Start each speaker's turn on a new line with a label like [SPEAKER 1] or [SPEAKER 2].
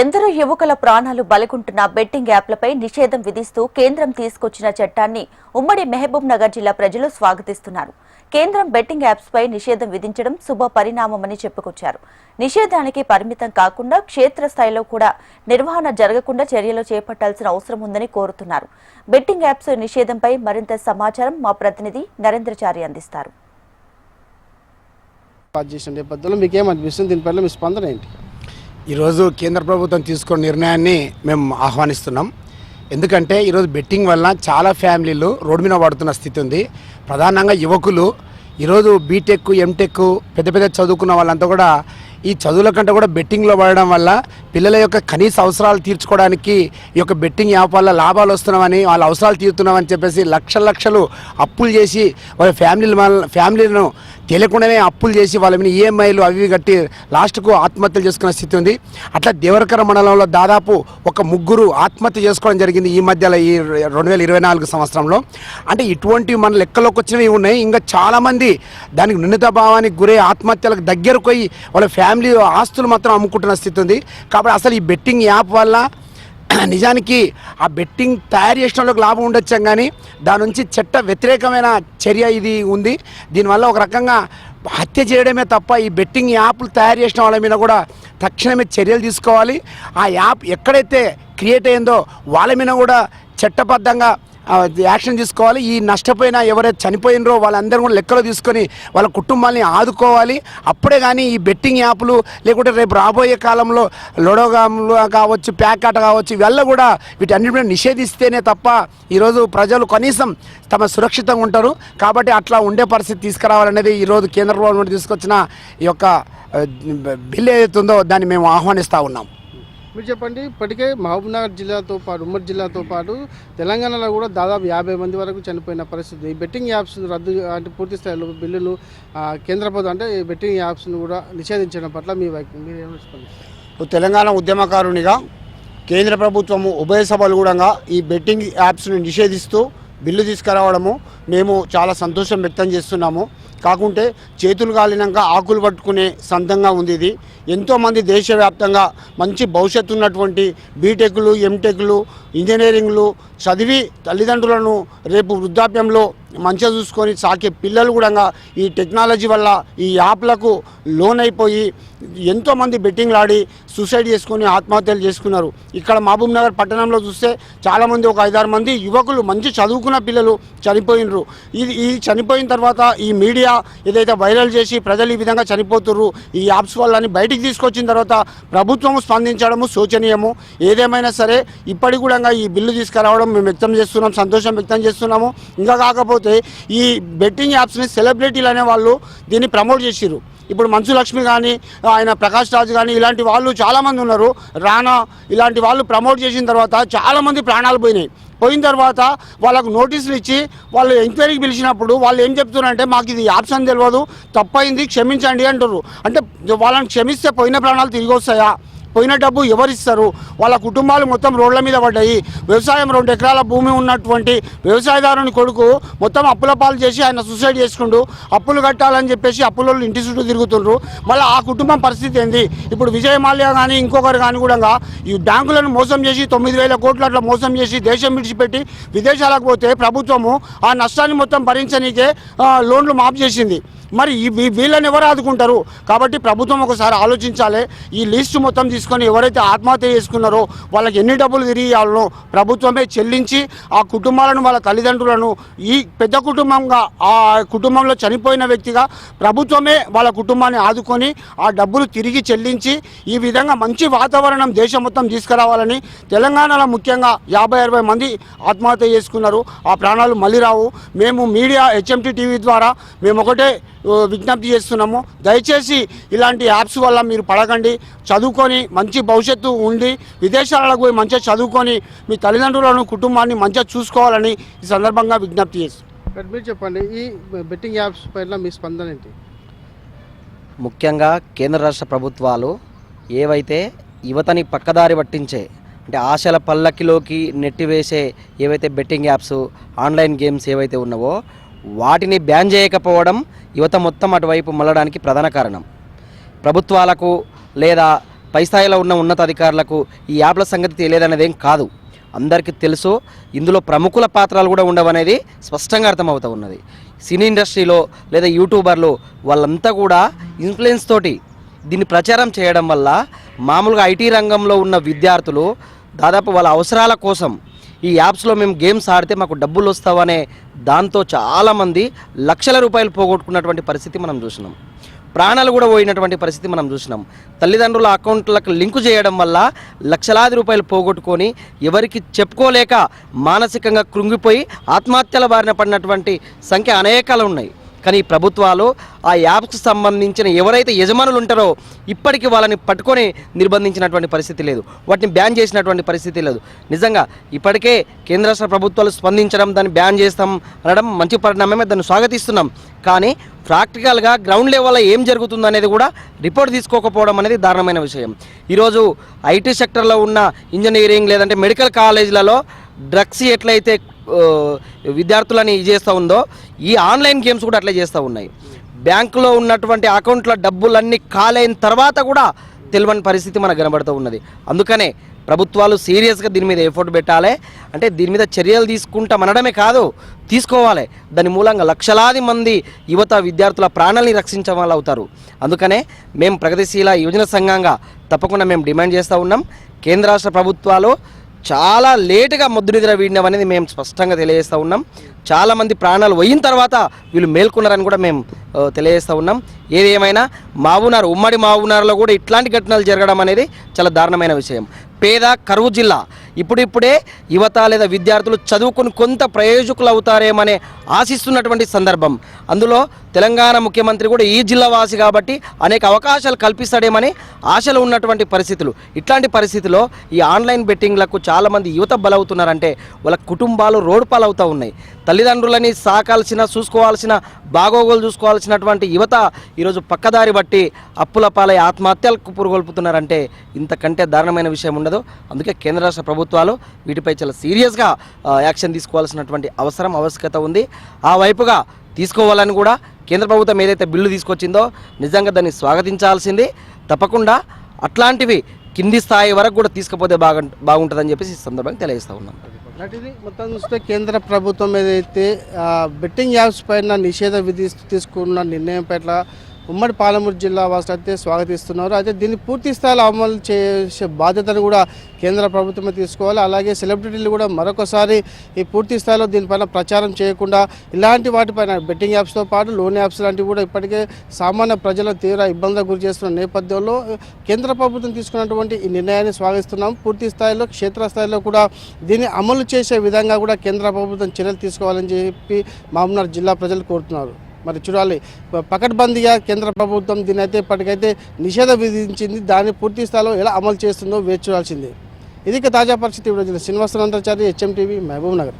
[SPEAKER 1] ఎందరో యువకుల ప్రాణాలు బలికుంటున్న బెట్టింగ్ యాప్లపై నిషేధం విధిస్తూ కేంద్రం తీసుకొచ్చిన చట్టాన్ని ఉమ్మడి మహబూబ్ నగర్ జిల్లా ప్రజలు స్వాగతిస్తున్నారు. కేంద్రం బెట్టింగ్ యాప్స్ పై నిషేధం విధించడం శుభ పరిణామమని చెప్పుకొచ్చారు. నిషేధానికి పరిమితం కాకుండా క్షేత్రస్థాయిలో కూడా నిర్వహణ జరగకుండా చర్యలు చేపట్టాల్సిన అవసరం ఉందని కోరుతున్నారు. బెట్టింగ్ యాప్స్ నిషేధంపై మరింత సమాచారం మా ప్రతినిధి నరేంద్రచారి అందిస్తారు.
[SPEAKER 2] ఈరోజు కేంద్ర ప్రభుత్వం తీసుకున్న నిర్ణయాన్ని మేము ఆహ్వానిస్తున్నాం. ఎందుకంటే ఈరోజు బెట్టింగ్ వల్ల చాలా ఫ్యామిలీలు రోడ్డు మీద పడుతున్న స్థితి ఉంది. ప్రధానంగా యువకులు ఈరోజు బీటెక్, ఎంటెక్ పెద్ద చదువుకున్న వాళ్ళంతా కూడా ఈ చదువుల కంటే కూడా బెట్టింగ్లో పడడం వల్ల పిల్లల యొక్క కనీస అవసరాలు తీర్చుకోవడానికి ఈ యొక్క బెట్టింగ్ యాప్ వల్ల లాభాలు వస్తున్నామని, వాళ్ళ అవసరాలు తీరుతున్నామని చెప్పేసి లక్షలు అప్పులు చేసి వాళ్ళ ఫ్యామిలీలను తెలియకుండానే అప్పులు చేసి వాళ్ళ మీద ఈఎంఐలు అవి కట్టి లాస్ట్కు ఆత్మహత్యలు చేసుకున్న స్థితి ఉంది. అట్లా దేవరకర మండలంలో దాదాపు ఒక 3 ఆత్మహత్య చేసుకోవడం జరిగింది ఈ మధ్యలో, ఈ 2024 సంవత్సరంలో. అంటే ఇటువంటి మన లెక్కలోకి వచ్చినవి ఉన్నాయి. ఇంకా చాలామంది దానికి నిర్ణీత భావానికి గురై ఆత్మహత్యలకు దగ్గరకు పోయి వాళ్ళ ఫ్యామిలీ ఆస్తులు మాత్రం అమ్ముకుంటున్న స్థితి ఉంది. కాబట్టి అసలు ఈ బెట్టింగ్ యాప్ వల్ల నిజానికి ఆ బెట్టింగ్ తయారు చేసిన వాళ్ళకి లాభం ఉండొచ్చాం, కానీ దాని నుంచి చట్ట వ్యతిరేకమైన చర్య ఇది ఉంది. దీనివల్ల ఒక రకంగా హత్య చేయడమే తప్ప ఈ బెట్టింగ్ యాప్లు తయారు చేసిన వాళ్ళ మీద కూడా తక్షణమే చర్యలు తీసుకోవాలి. ఆ యాప్ ఎక్కడైతే క్రియేట్ అయిందో వాళ్ళ మీద కూడా చట్టబద్ధంగా యాక్షన్ తీసుకోవాలి. ఈ నష్టపోయిన ఎవరైతే చనిపోయినరో వాళ్ళందరూ కూడా లెక్కలో తీసుకొని వాళ్ళ కుటుంబాలని ఆదుకోవాలి. అప్పుడే కానీ ఈ బెట్టింగ్ యాప్లు లేకుంటే రేపు రాబోయే కాలంలో లొడోగామ్లు కావచ్చు, ప్యాక్ ఆట కావచ్చు, ఇవల్ల కూడా వీటన్నిటిని నిషేధిస్తేనే తప్ప ఈరోజు ప్రజలు కనీసం తమ సురక్షితంగా ఉంటారు. కాబట్టి అట్లా ఉండే పరిస్థితి తీసుకురావాలనేది ఈరోజు కేంద్ర గవర్నమెంట్ తీసుకొచ్చిన ఈ యొక్క బిల్లు ఏదైతుందో దాన్ని మేము ఆహ్వానిస్తూ ఉన్నాం.
[SPEAKER 3] మీరు చెప్పండి, ఇప్పటికే మహబూబ్నగర్ జిల్లాతో పాటు ఉమ్మడి జిల్లాతో పాటు తెలంగాణలో కూడా దాదాపు 50 మంది వరకు చనిపోయిన పరిస్థితి. ఈ బెట్టింగ్ యాప్స్ రద్దు అంటే పూర్తి స్థాయిలో బిల్లును కేంద్ర ప్రభుత్వం అంటే ఈ బెట్టింగ్ యాప్స్ను కూడా నిషేధించడం పట్ల మీరు ఏమనిపిస్తుంది?
[SPEAKER 2] తెలంగాణ ఉద్యమకారునిగా కేంద్ర ప్రభుత్వము ఉభయ సభలు కూడా ఈ బెట్టింగ్ యాప్స్ను నిషేధిస్తూ బిల్లు తీసుకురావడము మేము చాలా సంతోషం వ్యక్తం చేస్తున్నాము. కాకుంటే చేతులు కాలినాక ఆకులు పట్టుకునే సంతంగా ఉంది ఇది. ఎంతోమంది దేశవ్యాప్తంగా మంచి భవిష్యత్తు ఉన్నటువంటి బీటెక్లు, ఎంటెక్లు, ఇంజనీరింగ్లు చదివి తల్లిదండ్రులను రేపు వృద్ధాప్యంలో మంచిగా చూసుకొని సాకే పిల్లలు కూడా ఈ టెక్నాలజీ వల్ల ఈ యాప్లకు లోన్ అయిపోయి ఎంతోమంది బెట్టింగ్లు ఆడి సూసైడ్ చేసుకొని ఆత్మహత్యలు చేసుకున్నారు. ఇక్కడ మహబూబ్ నగర్ పట్టణంలో చూస్తే చాలామంది ఒక 5-6 మంది యువకులు మంచి చదువుకున్న పిల్లలు చనిపోయినరు. ఈ చనిపోయిన తర్వాత ఈ మీడియా ఏదైతే వైరల్ చేసి ప్రజలు ఈ విధంగా చనిపోతున్నారు ఈ యాప్స్ వల్ల బయటికి తీసుకొచ్చిన తర్వాత ప్రభుత్వం స్పందించడము శోచనీయము. ఏదేమైనా సరే ఇప్పటికి కూడా ఈ బిల్లు తీసుకురావడం మేము వ్యక్తం చేస్తున్నాం, సంతోషం వ్యక్తం చేస్తున్నాము. ఇంకా కాకపోతే ఈ బెట్టింగ్ యాప్స్ని సెలబ్రిటీలు అనే వాళ్ళు దీన్ని ప్రమోట్ చేసిర్రు. ఇప్పుడు మంచు లక్ష్మి కానీ, ఆయన ప్రకాష్ రాజ్ కానీ ఇలాంటి వాళ్ళు చాలామంది ఉన్నారు. రానా ఇలాంటి వాళ్ళు ప్రమోట్ చేసిన తర్వాత చాలామంది ప్రాణాలు పోయిన తర్వాత వాళ్ళకు నోటీసులు ఇచ్చి వాళ్ళు ఎంక్వైరీకి పిలిచినప్పుడు వాళ్ళు ఏం చెప్తున్నారంటే మాకు ఇది యాప్స్ అని తెలియదు, తప్పైంది, క్షమించండి అంటారు. అంటే వాళ్ళని క్షమిస్తే పోయిన ప్రాణాలు తిరిగి వస్తాయా? పోయిన డబ్బు ఎవరిస్తారు? వాళ్ళ కుటుంబాలు మొత్తం రోడ్ల మీద పడ్డాయి. వ్యవసాయం 2 ఎకరాల భూమి ఉన్నటువంటి వ్యవసాయదారుని కొడుకు మొత్తం అప్పుల పాలు చేసి ఆయన సూసైడ్ చేసుకుంటూ అప్పులు కట్టాలని చెప్పేసి అప్పుల ఇంటి చుట్టూ తిరుగుతుండ్రు. మళ్ళీ ఆ కుటుంబం పరిస్థితి ఏంది? ఇప్పుడు విజయ్ మాల్యా కానీ ఇంకొకరు కానీ కూడా ఈ బ్యాంకులను మోసం చేసి 9,000 కోట్లు అట్లా మోసం చేసి దేశం విడిచిపెట్టి విదేశాలకు పోతే ప్రభుత్వము ఆ నష్టాన్ని మొత్తం భరించనీకే లోన్లు మాఫ్ చేసింది. మరి వీళ్ళని ఎవరు ఆదుకుంటారు? కాబట్టి ప్రభుత్వం ఒకసారి ఆలోచించాలి. ఈ లిస్టు మొత్తం తీసుకొని ఎవరైతే ఆత్మహత్య చేసుకున్నారో వాళ్ళకి ఎన్ని డబ్బులు తిరిగి ఇవ్వాలనో ప్రభుత్వమే చెల్లించి ఆ కుటుంబాలను, వాళ్ళ తల్లిదండ్రులను ఈ పెద్ద కుటుంబంగా ఆ కుటుంబంలో చనిపోయిన వ్యక్తిగా ప్రభుత్వమే వాళ్ళ కుటుంబాన్ని ఆదుకొని ఆ డబ్బులు తిరిగి చెల్లించి ఈ విధంగా మంచి వాతావరణం దేశం మొత్తం తీసుకురావాలని తెలంగాణలో ముఖ్యంగా 50-60 మంది ఆత్మహత్య చేసుకున్నారు. ఆ ప్రాణాలు మళ్ళీ రావు. మేము మీడియా HMT టీవీ ద్వారా మేము ఒకటే విజ్ఞప్తి చేస్తున్నాము, దయచేసి ఇలాంటి యాప్స్ వల్ల మీరు పడకండి. చదువుకొని మంచి భవిష్యత్తు ఉండి విదేశాలకు పోయి మంచిగా చదువుకొని మీ తల్లిదండ్రులను, కుటుంబాన్ని మంచిగా చూసుకోవాలని ఈ సందర్భంగా విజ్ఞప్తి చేస్తున్నాం.
[SPEAKER 3] మీరు చెప్పండి, ఈ బెట్టింగ్ యాప్స్ పైన మీ స్పందన ఏంటి?
[SPEAKER 4] ముఖ్యంగా కేంద్ర రాష్ట్ర ప్రభుత్వాలు ఏవైతే యువతని పక్కదారి పట్టించే అంటే ఆశల పల్లకిలోకి నెట్టివేసే ఏవైతే బెట్టింగ్ యాప్స్, ఆన్లైన్ గేమ్స్ ఏవైతే ఉన్నావో వాటిని బ్యాన్ చేయకపోవడం యువత మొత్తం అటువైపు మళ్ళడానికి ప్రధాన కారణం. ప్రభుత్వాలకు లేదా పై స్థాయిలో ఉన్న ఉన్నతాధికారులకు ఈ యాప్ల సంగతి తెలియదనేది ఏం కాదు, అందరికీ తెలుసు. ఇందులో ప్రముఖుల పాత్రలు కూడా ఉండవనేది స్పష్టంగా అర్థమవుతూ ఉన్నది. సినీ ఇండస్ట్రీలో లేదా యూట్యూబర్లు వాళ్ళంతా కూడా ఇన్ఫ్లుయెన్స్ తోటి దీన్ని ప్రచారం చేయడం వల్ల మామూలుగా ఐటీ రంగంలో ఉన్న విద్యార్థులు దాదాపు వాళ్ళ అవసరాల కోసం ఈ యాప్స్లో మేము గేమ్స్ ఆడితే మాకు డబ్బులు వస్తావనే దాంతో చాలామంది లక్షల రూపాయలు పోగొట్టుకున్నటువంటి పరిస్థితి మనం చూసినాం. ప్రాణాలు కూడా పోయినటువంటి పరిస్థితి మనం చూసినాం. తల్లిదండ్రుల అకౌంట్లకు లింకు చేయడం వల్ల లక్షలాది రూపాయలు పోగొట్టుకొని ఎవరికి చెప్పుకోలేక మానసికంగా కృంగిపోయి ఆత్మహత్యల బారిన పడినటువంటి సంఖ్య అనేకాలు ఉన్నాయి. కానీ ఈ ప్రభుత్వాలు ఆ యాప్స్కి సంబంధించిన ఎవరైతే యజమానులు ఉంటారో ఇప్పటికీ వాళ్ళని పట్టుకొని నిర్బంధించినటువంటి పరిస్థితి లేదు, వాటిని బ్యాన్ చేసినటువంటి పరిస్థితి లేదు. నిజంగా ఇప్పటికే కేంద్ర రాష్ట్ర ప్రభుత్వాలు స్పందించడం, దాన్ని బ్యాన్ చేస్తాం అనడం మంచి పరిణామమే, దాన్ని స్వాగతిస్తున్నాం. కానీ ప్రాక్టికల్గా గ్రౌండ్ లెవెల్లో ఏం జరుగుతుందో అనేది కూడా రిపోర్ట్ తీసుకోకపోవడం అనేది దారుణమైన విషయం. ఈరోజు ఐటీ సెక్టర్లో ఉన్న ఇంజనీరింగ్ లేదంటే మెడికల్ కాలేజీలలో డ్రగ్స్ ఎట్లయితే విద్యార్థులని చేస్తూ ఉందో ఈ ఆన్లైన్ గేమ్స్ కూడా అట్లే చేస్తూ ఉన్నాయి. బ్యాంకులో ఉన్నటువంటి అకౌంట్ల డబ్బులన్నీ కాలైన తర్వాత కూడా తెలియని పరిస్థితి మనకు కనబడుతూ ఉన్నది. అందుకనే ప్రభుత్వాలు సీరియస్గా దీని మీద ఎఫర్ట్ పెట్టాలి. అంటే దీని మీద చర్యలు తీసుకుంటామనడమే కాదు, తీసుకోవాలి. దాని మూలంగా లక్షలాది మంది యువత విద్యార్థుల ప్రాణాలని రక్షించే వాళ్ళు అవుతారు. అందుకనే మేము ప్రగతిశీల యువజన సంఘంగా తప్పకుండా మేము డిమాండ్ చేస్తూ ఉన్నాం. కేంద్ర రాష్ట్ర ప్రభుత్వాలు చాలా లేటుగా ముద్దునిద్ర వీడినాం అనేది మేము స్పష్టంగా తెలియజేస్తూ ఉన్నాం. చాలామంది ప్రాణాలు పోయిన తర్వాత వీళ్ళు మేల్కొన్నారని కూడా మేము తెలియజేస్తూ ఉన్నాం. ఏది ఏమైనా మహబూబ్నగర్ ఉమ్మడి మహబూబ్నగర్లో కూడా ఇట్లాంటి ఘటనలు జరగడం అనేది చాలా దారుణమైన విషయం. పేద కరువు జిల్లా, ఇప్పుడిప్పుడే యువత లేదా విద్యార్థులు చదువుకుని కొంత ప్రయోజకులు అవుతారేమనే ఆశిస్తున్నటువంటి సందర్భం. అందులో తెలంగాణ ముఖ్యమంత్రి కూడా ఈ జిల్లా వాసి కాబట్టి అనేక అవకాశాలు కల్పిస్తాడేమని ఆశలు ఉన్నటువంటి పరిస్థితులు. ఇట్లాంటి పరిస్థితుల్లో ఈ ఆన్లైన్ బెట్టింగ్లకు చాలామంది యువత బలవుతున్నారంటే వాళ్ళ కుటుంబాలు రోడ్డు పాలవుతూ ఉన్నాయి. తల్లిదండ్రులని సాకాల్సిన చూసుకోవాల్సిన బాగోగులు చూసుకోవాల్సినటువంటి యువత ఈరోజు పక్కదారి బట్టి అప్పుల పాలై ఆత్మహత్యలకు పురుగొల్పుతున్నారంటే ఇంతకంటే దారుణమైన విషయం ఉండదు. అందుకే కేంద్ర రాష్ట్ర ప్రభుత్వాలు వీటిపై చాలా సీరియస్గా యాక్షన్ తీసుకోవాల్సినటువంటి ఆవశ్యకత ఉంది. ఆ వైపుగా తీసుకోవాలని కూడా కేంద్ర ప్రభుత్వం ఏదైతే బిల్లు తీసుకొచ్చిందో నిజంగా దాన్ని స్వాగతించాల్సింది. తప్పకుండా అట్లాంటివి కింది స్థాయి వరకు కూడా తీసుకుపోతే బాగుంటుందని చెప్పేసి ఈ సందర్భంగా తెలియజేస్తూ ఉన్నాం.
[SPEAKER 3] నటిది మొత్తం చూస్తే కేంద్ర ప్రభుత్వం ఏదైతే బెట్టింగ్ యాప్స్ పైన నిషేధ విధిస్తూ తీసుకున్న నిర్ణయం పట్ల ఉమ్మడి పాలమూరు జిల్లా వాసులు అయితే స్వాగతిస్తున్నారు. అయితే దీన్ని పూర్తి స్థాయిలో అమలు చేసే బాధ్యతను కూడా కేంద్ర ప్రభుత్వమే తీసుకోవాలి. అలాగే సెలబ్రిటీలు కూడా మరొకసారి ఈ పూర్తి స్థాయిలో దీనిపైన ప్రచారం చేయకుండా ఇలాంటి వాటిపైన బెట్టింగ్ యాప్స్తో పాటు లోన్ యాప్స్ లాంటివి కూడా ఇప్పటికే సామాన్య ప్రజలను తీవ్ర ఇబ్బందులకు గురి చేస్తున్న నేపథ్యంలో కేంద్ర ప్రభుత్వం తీసుకున్నటువంటి ఈ నిర్ణయాన్ని స్వాగతిస్తున్నాం. పూర్తి స్థాయిలో క్షేత్రస్థాయిలో కూడా దీన్ని అమలు చేసే విధంగా కూడా కేంద్ర ప్రభుత్వం చర్యలు తీసుకోవాలని చెప్పి మహబూబ్నగర్ జిల్లా ప్రజలు కోరుతున్నారు. మరి చూడాలి, పకడ్బందీగా కేంద్ర ప్రభుత్వం దీని అయితే ఇప్పటికైతే నిషేధం విధించింది, దాన్ని పూర్తి స్థాయిలో ఎలా అమలు చేస్తుందో వేచి చూడాల్సిందే. ఇది తాజా పరిస్థితి. Srinivasarao, HM TV, Mahabubnagar.